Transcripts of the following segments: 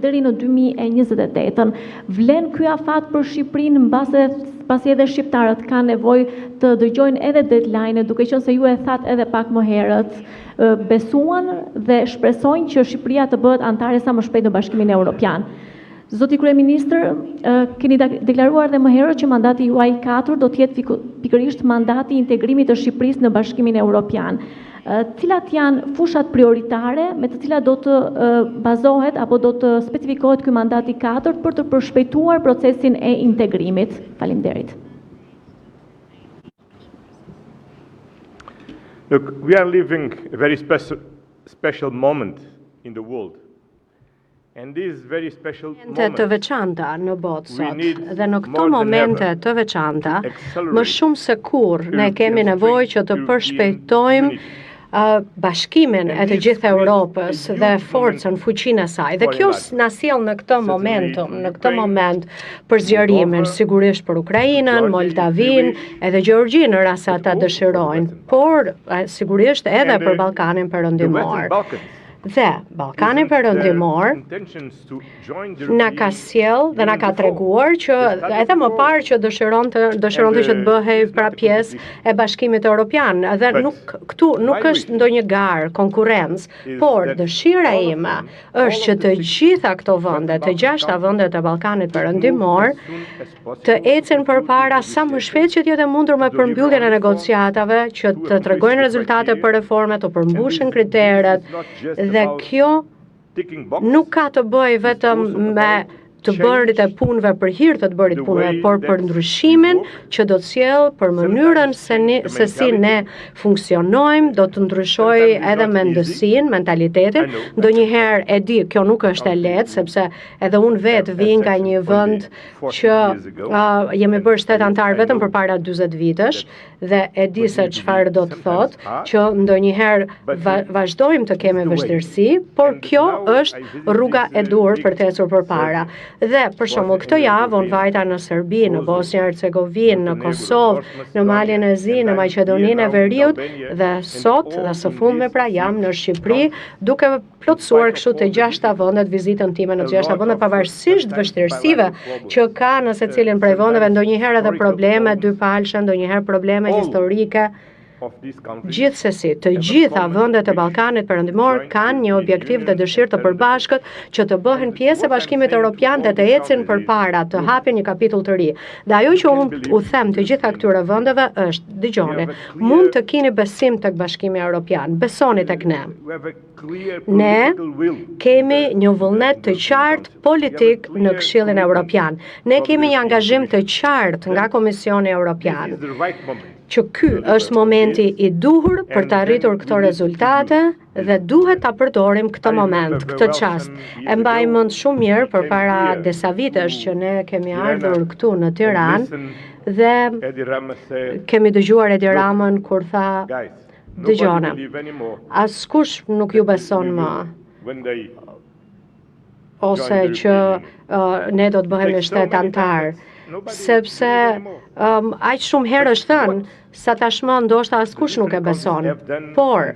deri në 2028. Vlen ky afat për Shqipërinë mbasi edhe shqiptarët kanë nevojë të dëgjojnë edhe deadline, duke qenë se ju e thatë edhe pak më herët, besuan dhe shpresojnë që Shqipëria të bëhet antare sa më shpejt në Bashkimin Evropian. Zoti Kryeministër, keni deklaruar dhe më herët që mandati juaj 4 do të jetë pikërisht mandati i integrimit të Shqipërisë në Bashkimin Evropian. Cilat janë fushat prioritare me të cilat do të bazohet apo do të specifikohet ky mandati 4 për të përshpejtuar procesin e integrimit? Faleminderit. Look, we are living a very special moment in the world. And these very special moments, të veçanta në botë sot, dhe në këto momente të veçanta, më shumë se kur ne kemi nevojë që të përshpejtojmë bashkimin e të gjithë Europës dhe forcën, fuqinë e saj. Dhe kjo na sjell në këtë moment për zgjerimin, sigurisht për Ukrainën, Moldavinë, edhe Gjeorgjinë në rast se ata dëshirojnë, por sigurisht edhe për Ballkanin Perëndimor. Dhe Ballkani Perëndimor na ka sjell dhe na ka treguar që edhe më parë që dëshironte që të bëhej pra pjesë e Bashkimit Evropian. Dhe këtu nuk është ndonjë garë, konkurrencë, por dëshira ime është që të gjitha këto vende, të 6 vendet e Ballkanit Perëndimor, të ecin përpara sa më shpejt që të jetë mundur me përmbylljen e negociatave, që të tregojnë rezultate për reforme, të përmbushin kriteret. Dhe kjo nuk ka të bëjë vetëm me të bërit e punëve për hir të bërit punëve, por për ndryshimin që do të sjellë për mënyrën se si ne funksionojmë, do të ndryshojë edhe mendësinë, mentalitetin. Ndonjëherë e di, kjo nuk është e lehtë, sepse edhe unë vetë vi nga një vend që jemi bërë shtet antar vetëm përpara 40 vitesh dhe e di se çfarë do të thotë që ndonjëherë vazhdojmë të kemi vështirësi, por kjo është rruga e dur për të ecur përpara. Dhe për shembull këtë javë unë vajta në Serbi, në Bosnjë Hercegovinë, në Kosovë, në Malin e Zi, në Maqedoninë e Veriut dhe sot dhe së fundmi pra jam në Shqipëri duke plotësuar kështu të 6 vendet vizitën time në 6 vendet pavarësisht vështirësive që ka në secilin prej vendeve, ndonjëherë edhe probleme dypalshme, ndonjëherë probleme historike. Gjithsesi, të gjitha vendet e Ballkanit Perëndimor kanë një objektiv dhe dëshirë të përbashkët që të bëhen pjesë e Bashkimit Evropian dhe të ecin përpara, të hapin një kapitull të ri. Dhe ajo që unë u them të gjitha këtyre vendeve është, dëgjoni, mund të keni besim tek Bashkimi Evropian, besoni tek ne. Ne kemi një vullnet të qartë politik në Këshillin Evropian. Ne kemi një angazhim të qartë nga Komisioni Evropian. Që ky është momenti i duhur për të arritur këto rezultate dhe duhet ta përdorim këtë moment, këtë çast. E mbaj mend shumë mirë përpara disa vitesh që ne kemi ardhur këtu në Tiranë dhe kemi dëgjuar Edi Ramën kur tha, dëgjone, askush nuk ju beson më, ose që ne do të bëhemi shtet antar, sepse aq shumë herë është thënë sa tashmë ndoshta askush nuk e beson. Por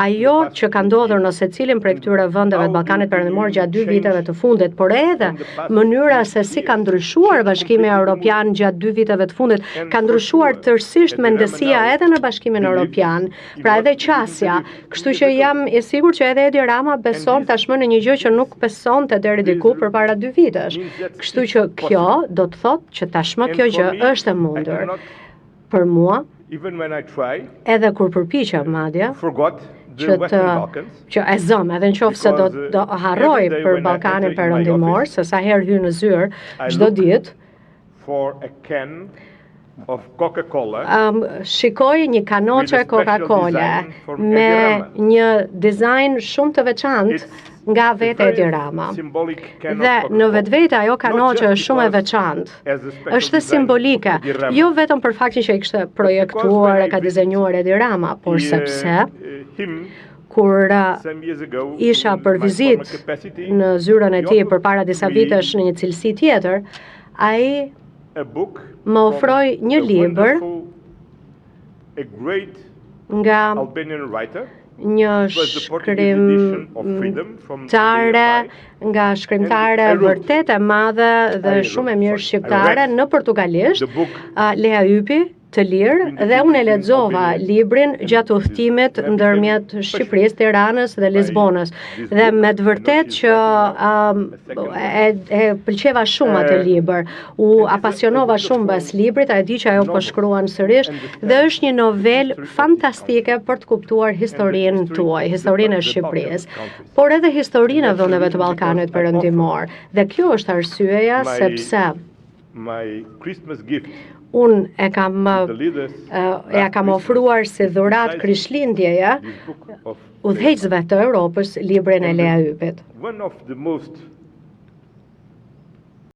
ajo që ka ndodhur në secilin prej këtyre vendeve të Ballkanit Perëndimor gjatë 2 viteve të fundit, por edhe mënyra se si ka ndryshuar Bashkimi Evropian gjatë 2 viteve të fundit, ka ndryshuar tërësisht mendësia edhe në Bashkimin Evropian, pra edhe qasja. Kështu që jam e sigurt që edhe Edi Rama beson tashmë në një gjë që nuk besonte deri diku përpara 2 vitesh. Kështu që kjo do të thotë që tashmë kjo gjë është e mundur. Për mua, edhe kur përpiqem madje, që e zëm, edhe nëse do harroj për Ballkanin Perëndimor, se sa herë hy në zyrë çdo ditë, shikoj një kanoqe Coca-Cola me një dizajn shumë të veçantë nga vetë Edi Rama. Dhe në vetvete ajo kanoqe është shumë e veçantë. Është simbolike, jo vetëm për faktin që e kishte projektuar e ka dizenjuar Edi Rama, por sepse kur isha për vizitë në zyrën e tij përpara disa vitesh në një cilësi tjetër, ai më ofroi një libër nga një shkrimtare nga shkrimtare vërtet e madhe dhe shumë e mirë shqiptare në portugalisht, Lea Ypi, të lirë, dhe unë e lexova librin gjatë udhëtimit ndërmjet Shqipërisë, Tiranës dhe Lisbonës. Dhe me të vërtet që e pëlqeva shumë atë libër, u apasionova shumë bas librit, a e di që ajo po shkruan sërish, dhe është një novel fantastike për të kuptuar historinë tuaj, historinë e Shqipërisë, por edhe historinë e vendeve të Ballkanit Perëndimor. Dhe kjo është arsyeja sepse unë e kam ofruar si dhurat Krishtlindjeje udhëheqësve të Europës librin e Lea Ypit.